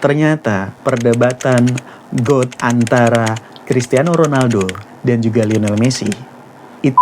Ternyata perdebatan GOAT antara Cristiano Ronaldo dan juga Lionel Messi itu,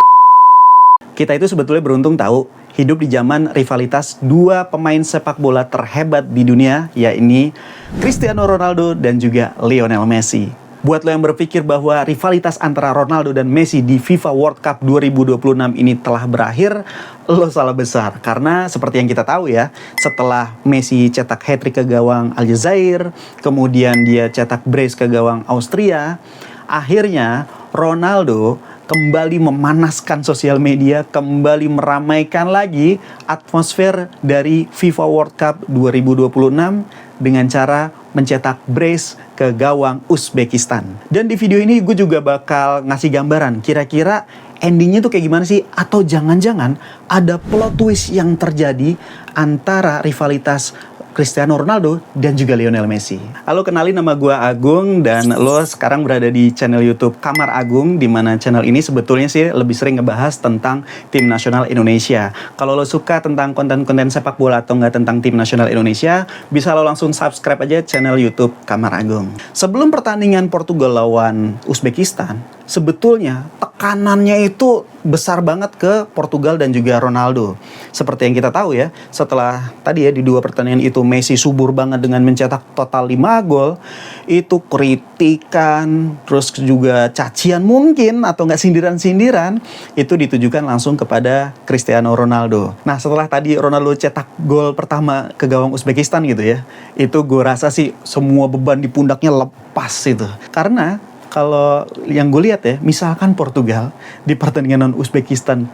kita itu sebetulnya beruntung tahu hidup di zaman rivalitas dua pemain sepak bola terhebat di dunia, yakni Cristiano Ronaldo dan juga Lionel Messi. Buat lo yang berpikir bahwa rivalitas antara Ronaldo dan Messi di FIFA World Cup 2026 ini telah berakhir, lo salah besar. Karena seperti yang kita tahu ya, setelah Messi cetak hat-trick ke gawang Aljazair, kemudian dia cetak brace ke gawang Austria, akhirnya Ronaldo kembali memanaskan sosial media, kembali meramaikan lagi atmosfer dari FIFA World Cup 2026 dengan cara mencetak brace ke gawang Uzbekistan. Dan di video ini gue juga bakal ngasih gambaran kira-kira endingnya tuh kayak gimana sih, atau jangan-jangan ada plot twist yang terjadi antara rivalitas Cristiano Ronaldo dan juga Lionel Messi. Halo, kenalin, nama gue Agung dan lo sekarang berada di channel YouTube Kamar Agung, di mana channel ini sebetulnya sih lebih sering ngebahas tentang tim nasional Indonesia. Kalau lo suka tentang konten-konten sepak bola atau enggak tentang tim nasional Indonesia, bisa lo langsung subscribe aja channel YouTube Kamar Agung. Sebelum pertandingan Portugal lawan Uzbekistan, sebetulnya tekanannya itu besar banget ke Portugal dan juga Ronaldo. Seperti yang kita tahu ya, setelah tadi ya di dua pertandingan itu Messi subur banget dengan mencetak total 5 gol, itu kritikan, terus juga cacian mungkin atau nggak sindiran-sindiran itu ditujukan langsung kepada Cristiano Ronaldo. Nah, setelah tadi Ronaldo cetak gol pertama ke gawang Uzbekistan gitu ya, itu gue rasa sih semua beban di pundaknya lepas itu. Karena kalau yang gue lihat ya, misalkan Portugal di pertandingan Uzbekistan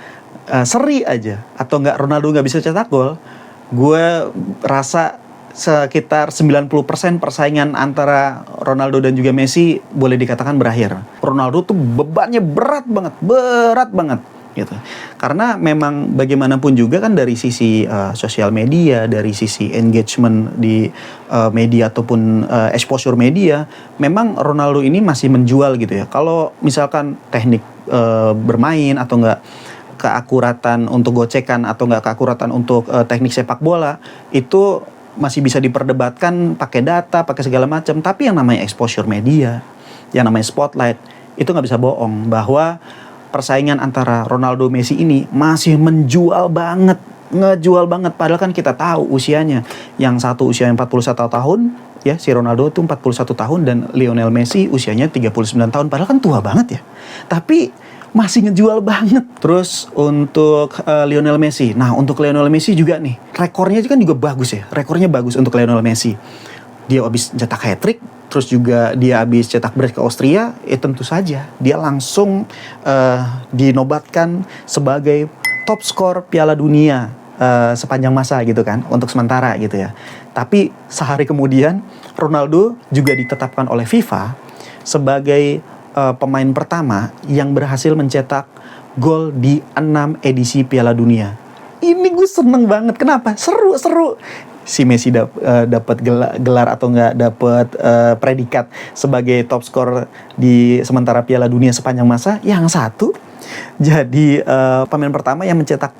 seri aja atau nggak Ronaldo nggak bisa cetak gol, gue rasa sekitar 90% persaingan antara Ronaldo dan juga Messi boleh dikatakan berakhir. Ronaldo tuh bebannya berat banget gitu. Karena memang bagaimanapun juga kan dari sisi sosial media, dari sisi engagement di media ataupun exposure media, memang Ronaldo ini masih menjual gitu ya. Kalau misalkan teknik bermain atau enggak keakuratan untuk gocekan atau enggak keakuratan untuk teknik sepak bola, itu masih bisa diperdebatkan pakai data, pakai segala macam. Tapi yang namanya exposure media, yang namanya spotlight, itu nggak bisa bohong bahwa persaingan antara Ronaldo Messi ini masih ngejual banget. Padahal kan kita tahu usianya, yang satu usianya 41 tahun ya, si Ronaldo itu 41 tahun dan Lionel Messi usianya 39 tahun. Padahal kan tua banget ya, tapi masih ngejual banget. Terus untuk Lionel Messi, nah untuk Lionel Messi juga nih, rekornya kan juga bagus ya, rekornya bagus untuk Lionel Messi. Dia habis cetak hat-trick, terus juga dia habis cetak brace ke Austria, tentu saja dia langsung dinobatkan sebagai top skor Piala Dunia sepanjang masa gitu kan, untuk sementara gitu ya. Tapi sehari kemudian Ronaldo juga ditetapkan oleh FIFA sebagai pemain pertama yang berhasil mencetak gol di 6 edisi Piala Dunia. Ini gue seneng banget. Kenapa? Seru. Si Messi dapat gelar atau nggak dapat predikat sebagai top skor di sementara Piala Dunia sepanjang masa. Yang satu jadi pemain pertama yang mencetak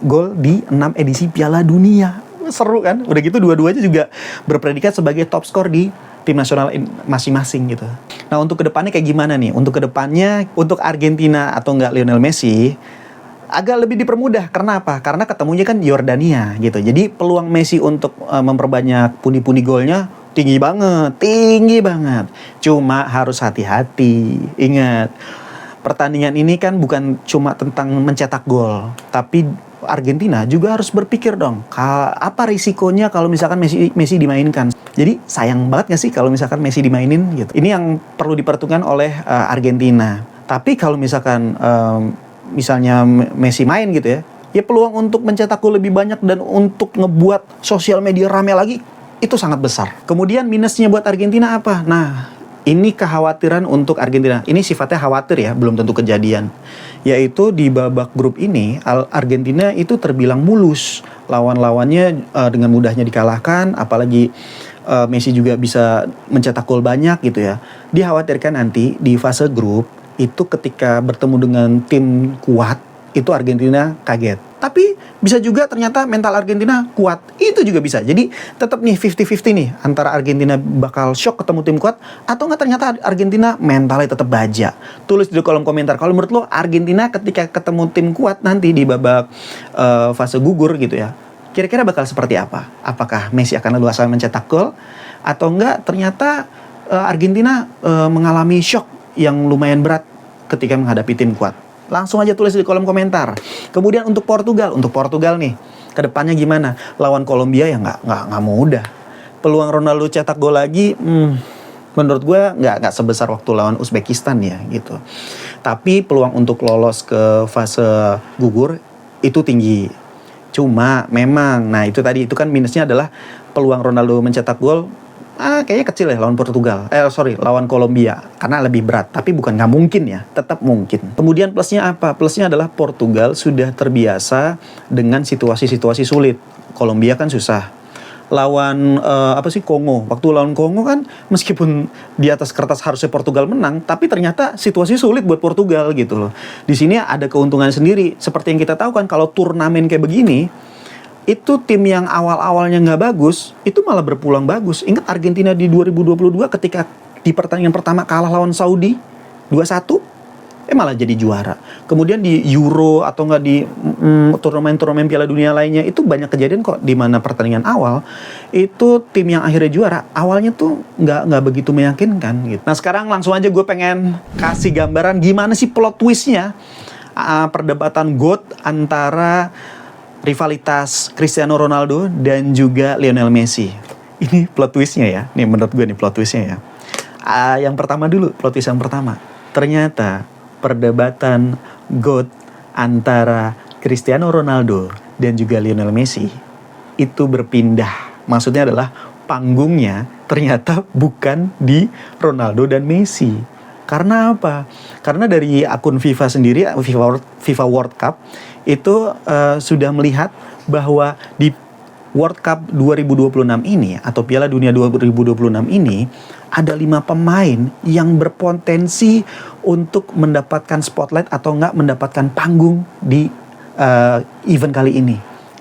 gol di 6 edisi Piala Dunia. Seru kan? Udah gitu dua-duanya juga berpredikat sebagai top skor di tim nasional masing-masing gitu. Nah, untuk kedepannya kayak gimana nih? Untuk kedepannya, untuk Argentina atau enggak Lionel Messi agak lebih dipermudah. Karena apa? Karena ketemunya kan Yordania gitu. Jadi peluang Messi untuk memperbanyak pundi-pundi golnya tinggi banget. Cuma harus hati-hati. Ingat, pertandingan ini kan bukan cuma tentang mencetak gol, tapi Argentina juga harus berpikir dong, apa risikonya kalau misalkan Messi dimainkan. Jadi sayang banget gak sih kalau misalkan Messi dimainin gitu. Ini yang perlu diperhitungkan oleh Argentina. Tapi kalau misalkan misalnya Messi main gitu ya peluang untuk mencetak gol lebih banyak dan untuk ngebuat sosial media rame lagi itu sangat besar. Kemudian minusnya buat Argentina apa? Nah, ini kekhawatiran untuk Argentina. Ini sifatnya khawatir ya, belum tentu kejadian. Yaitu di babak grup ini, Argentina itu terbilang mulus. Lawan-lawannya dengan mudahnya dikalahkan, apalagi Messi juga bisa mencetak gol banyak gitu ya. Dikhawatirkan nanti di fase grup, itu ketika bertemu dengan tim kuat, itu Argentina kaget. Tapi Bisa juga ternyata mental Argentina kuat. Itu juga bisa. Jadi tetap nih 50-50 nih. Antara Argentina bakal shock ketemu tim kuat, atau nggak ternyata Argentina mentalnya tetap baja. Tulis di kolom komentar. Kalau menurut lo Argentina ketika ketemu tim kuat nanti di babak fase gugur gitu ya, kira-kira bakal seperti apa? Apakah Messi akan leluasa mencetak gol? Atau enggak ternyata Argentina mengalami shock yang lumayan berat ketika menghadapi tim kuat? Langsung aja tulis di kolom komentar. Kemudian untuk Portugal nih, kedepannya gimana? Lawan Kolombia ya nggak mudah. Peluang Ronaldo cetak gol lagi, menurut gue nggak sebesar waktu lawan Uzbekistan ya gitu. Tapi peluang untuk lolos ke fase gugur itu tinggi. Cuma memang, nah itu tadi itu kan minusnya adalah peluang Ronaldo mencetak gol. Kayaknya kecil ya lawan lawan Kolombia karena lebih berat, tapi bukan nggak mungkin ya, tetap mungkin. Kemudian plusnya apa? Plusnya adalah Portugal sudah terbiasa dengan situasi-situasi sulit. Kolombia kan susah. Lawan Kongo. Waktu lawan Kongo kan meskipun di atas kertas harusnya Portugal menang, tapi ternyata situasi sulit buat Portugal gitu loh. Di sini ada keuntungan sendiri. Seperti yang kita tahu kan kalau turnamen kayak begini, itu tim yang awal-awalnya nggak bagus, itu malah berpulang bagus. Ingat Argentina di 2022 ketika di pertandingan pertama kalah lawan Saudi 2-1, malah jadi juara. Kemudian di Euro atau nggak di turnamen-turnamen Piala Dunia lainnya, itu banyak kejadian kok di mana pertandingan awal itu tim yang akhirnya juara awalnya tuh nggak begitu meyakinkan gitu. Nah sekarang langsung aja gue pengen kasih gambaran gimana sih plot twistnya perdebatan GOAT antara rivalitas Cristiano Ronaldo dan juga Lionel Messi. Ini plot twistnya ya. Nih menurut gue nih plot twistnya ya. Yang pertama dulu, plot twist yang pertama. Ternyata perdebatan GOAT antara Cristiano Ronaldo dan juga Lionel Messi itu berpindah. Maksudnya adalah panggungnya ternyata bukan di Ronaldo dan Messi. Karena apa? Karena dari akun FIFA sendiri, FIFA World Cup itu sudah melihat bahwa di World Cup 2026 ini atau Piala Dunia 2026 ini ada 5 pemain yang berpotensi untuk mendapatkan spotlight atau enggak mendapatkan panggung di event kali ini.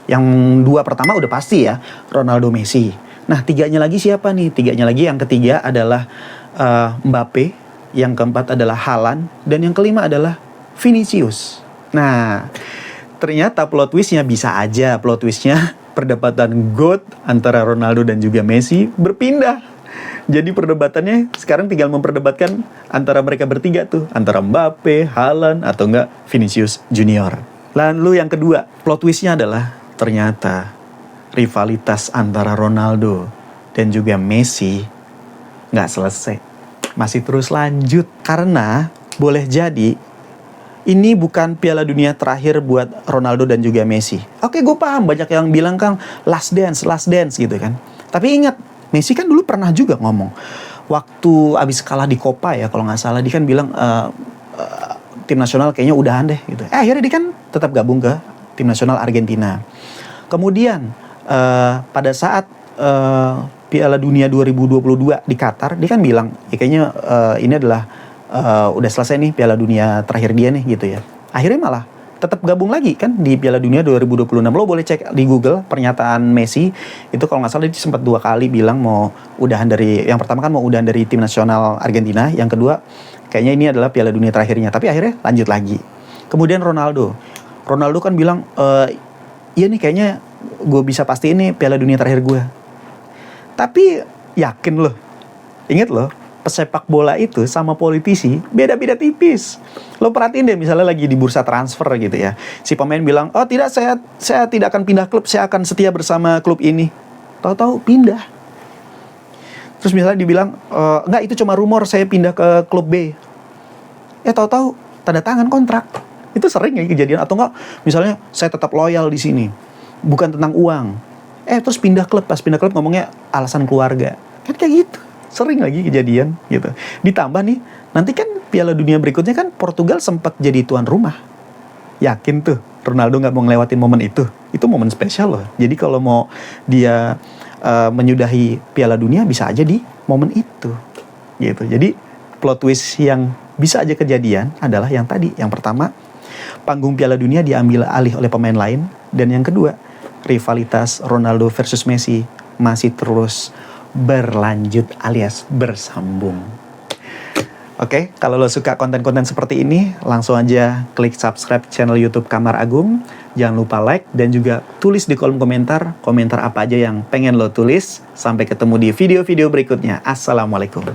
Yang 2 pertama udah pasti ya, Ronaldo, Messi. Nah 3-nya lagi siapa nih? 3-nya lagi, yang ketiga adalah Mbappe, yang keempat adalah Haaland, dan yang kelima adalah Vinicius. Nah, ternyata plot twistnya bisa aja perdebatan GOAT antara Ronaldo dan juga Messi berpindah. Jadi perdebatannya sekarang tinggal memperdebatkan antara mereka bertiga tuh, antara Mbappe, Haaland, atau enggak Vinicius Junior. Lalu yang kedua, plot twistnya adalah ternyata rivalitas antara Ronaldo dan juga Messi nggak selesai. Masih terus lanjut. Karena boleh jadi ini bukan Piala Dunia terakhir buat Ronaldo dan juga Messi. Oke, gue paham banyak yang bilang kan last dance gitu kan. Tapi ingat, Messi kan dulu pernah juga ngomong waktu abis kalah di Copa ya, kalau nggak salah, dia kan bilang tim nasional kayaknya udahan deh gitu. Akhirnya dia kan tetap gabung ke tim nasional Argentina. Kemudian pada saat Piala Dunia 2022 di Qatar, dia kan bilang ya kayaknya ini adalah udah selesai nih Piala Dunia terakhir dia nih gitu ya. Akhirnya malah tetap gabung lagi kan di Piala Dunia 2026. Lo boleh cek di Google pernyataan Messi itu, kalau nggak salah dia sempat 2 kali bilang mau udahan dari, yang pertama kan mau udahan dari tim nasional Argentina, yang kedua kayaknya ini adalah Piala Dunia terakhirnya, tapi akhirnya lanjut lagi. Kemudian Ronaldo kan bilang iya nih kayaknya gue bisa pasti ini Piala Dunia terakhir gue. Tapi yakin loh, ingat loh, pesepak bola itu sama politisi beda-beda tipis. Lo perhatiin deh, misalnya lagi di bursa transfer gitu ya, si pemain bilang, oh tidak, saya tidak akan pindah klub, saya akan setia bersama klub ini. Tahu-tahu pindah. Terus misalnya dibilang, enggak, itu cuma rumor, saya pindah ke klub B. Ya tahu-tahu tanda tangan kontrak. Itu sering ya kejadian. Atau enggak, misalnya saya tetap loyal di sini, bukan tentang uang. Terus pindah klub, pas pindah klub ngomongnya alasan keluarga. Kan kayak gitu. Sering lagi kejadian gitu. Ditambah nih, nanti kan Piala Dunia berikutnya kan Portugal sempat jadi tuan rumah. Yakin tuh Ronaldo gak mau ngelewatin momen itu. Itu momen spesial loh. Jadi kalau mau dia menyudahi Piala Dunia bisa aja di momen itu gitu. Jadi plot twist yang bisa aja kejadian adalah yang tadi. Yang pertama, panggung Piala Dunia diambil alih oleh pemain lain. Dan yang kedua, rivalitas Ronaldo versus Messi masih terus berlanjut alias bersambung. Oke, kalau lo suka konten-konten seperti ini, langsung aja klik subscribe channel YouTube Kamar Agung. Jangan lupa like dan juga tulis di kolom komentar apa aja yang pengen lo tulis. Sampai ketemu di video-video berikutnya. Assalamualaikum.